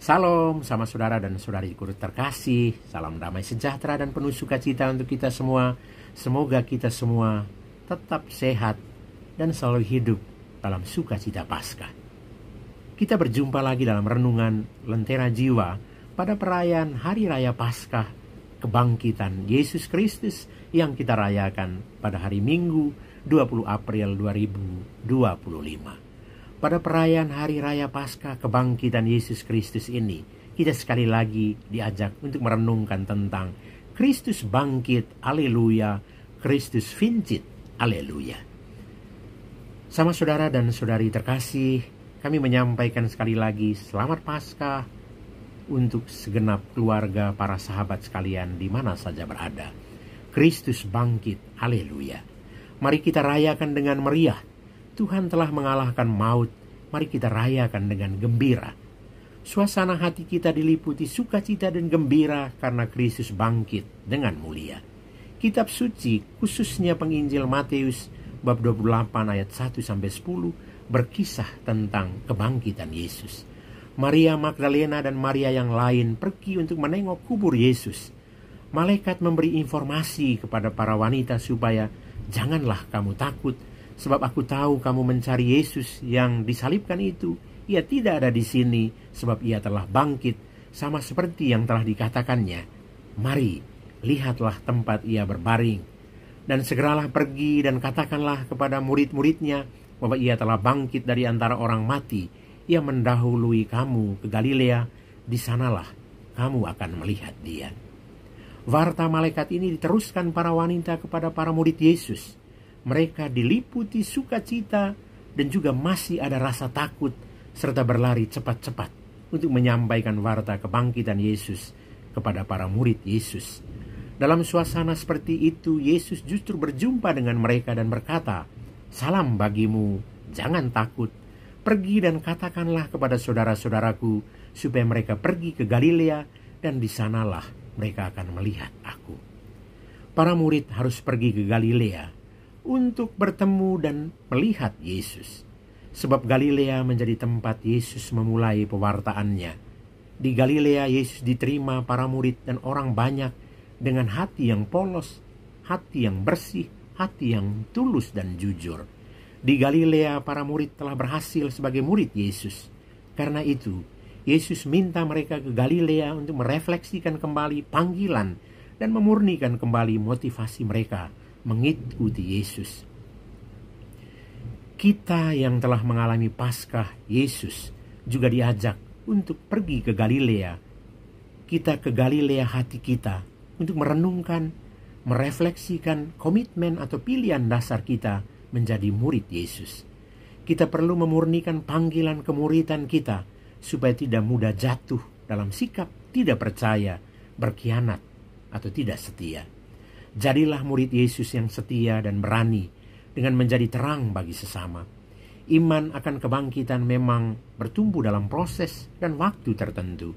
Salam sama saudara dan saudariku terkasih. Salam damai sejahtera dan penuh sukacita untuk kita semua. Semoga kita semua tetap sehat dan selalu hidup dalam sukacita Paskah. Kita berjumpa lagi dalam renungan Lentera Jiwa pada perayaan Hari Raya Paskah Kebangkitan Yesus Kristus yang kita rayakan pada hari Minggu 20 April 2025. Pada perayaan Hari Raya Paskah Kebangkitan Yesus Kristus ini, kita sekali lagi diajak untuk merenungkan tentang Kristus bangkit, haleluya, Kristus vincit, haleluya. Sama saudara dan saudari terkasih, kami menyampaikan sekali lagi selamat Paskah untuk segenap keluarga, para sahabat sekalian di mana saja berada. Kristus bangkit, haleluya. Mari kita rayakan dengan meriah. Tuhan telah mengalahkan maut, mari kita rayakan dengan gembira. Suasana hati kita diliputi sukacita dan gembira karena Kristus bangkit dengan mulia. Kitab suci, khususnya penginjil Matius bab 28 ayat 1-10 berkisah tentang kebangkitan Yesus. Maria Magdalena dan Maria yang lain pergi untuk menengok kubur Yesus. Malaikat memberi informasi kepada para wanita supaya janganlah kamu takut, sebab aku tahu kamu mencari Yesus yang disalibkan itu. Ia tidak ada di sini, sebab ia telah bangkit, sama seperti yang telah dikatakannya. Mari, lihatlah tempat ia berbaring. Dan segeralah pergi dan katakanlah kepada murid-muridnya bahwa ia telah bangkit dari antara orang mati. Ia mendahului kamu ke Galilea, di sanalah kamu akan melihat dia. Warta malaikat ini diteruskan para wanita kepada para murid Yesus. Mereka diliputi sukacita dan juga masih ada rasa takut serta berlari cepat-cepat untuk menyampaikan warta kebangkitan Yesus kepada para murid Yesus. Dalam suasana seperti itu, Yesus justru berjumpa dengan mereka dan berkata, "Salam bagimu, jangan takut. Pergi dan katakanlah kepada saudara-saudaraku supaya mereka pergi ke Galilea dan di sanalah mereka akan melihat aku." Para murid harus pergi ke Galilea untuk bertemu dan melihat Yesus. Sebab Galilea menjadi tempat Yesus memulai pewartaannya. Di Galilea Yesus diterima para murid dan orang banyak dengan hati yang polos, hati yang bersih, hati yang tulus dan jujur. Di Galilea para murid telah berhasil sebagai murid Yesus. Karena itu, Yesus minta mereka ke Galilea untuk merefleksikan kembali panggilan dan memurnikan kembali motivasi mereka mengikuti Yesus. Kita yang telah mengalami Paskah Yesus juga diajak untuk pergi ke Galilea. Kita ke Galilea hati kita untuk merenungkan, merefleksikan komitmen atau pilihan dasar kita menjadi murid Yesus. Kita perlu memurnikan panggilan kemuridan kita supaya tidak mudah jatuh dalam sikap tidak percaya, berkhianat, atau tidak setia. Jadilah murid Yesus yang setia dan berani dengan menjadi terang bagi sesama. Iman akan kebangkitan memang bertumbuh dalam proses dan waktu tertentu.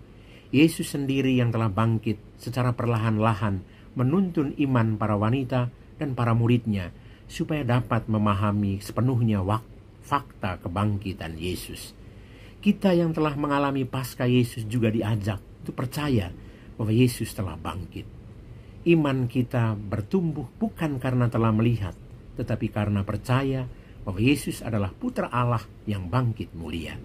Yesus sendiri yang telah bangkit secara perlahan-lahan menuntun iman para wanita dan para muridnya supaya dapat memahami sepenuhnya fakta kebangkitan Yesus. Kita yang telah mengalami Paskah Yesus juga diajak untuk percaya bahwa Yesus telah bangkit. Iman kita bertumbuh bukan karena telah melihat, tetapi karena percaya bahwa Yesus adalah Putra Allah yang bangkit mulia.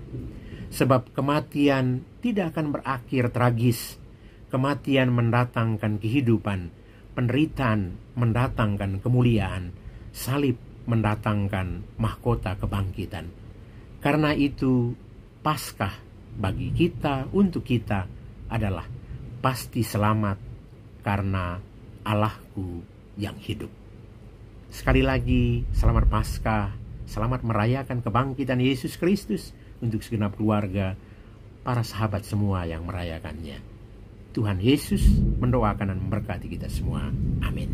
Sebab kematian tidak akan berakhir tragis. Kematian mendatangkan kehidupan, penderitaan mendatangkan kemuliaan, salib mendatangkan mahkota kebangkitan. Karena itu, Paskah bagi kita, untuk kita adalah pasti selamat karena Allahku yang hidup. Sekali lagi, selamat Paskah, selamat merayakan kebangkitan Yesus Kristus untuk segenap keluarga, para sahabat semua yang merayakannya. Tuhan Yesus mendoakan dan memberkati kita semua. Amin.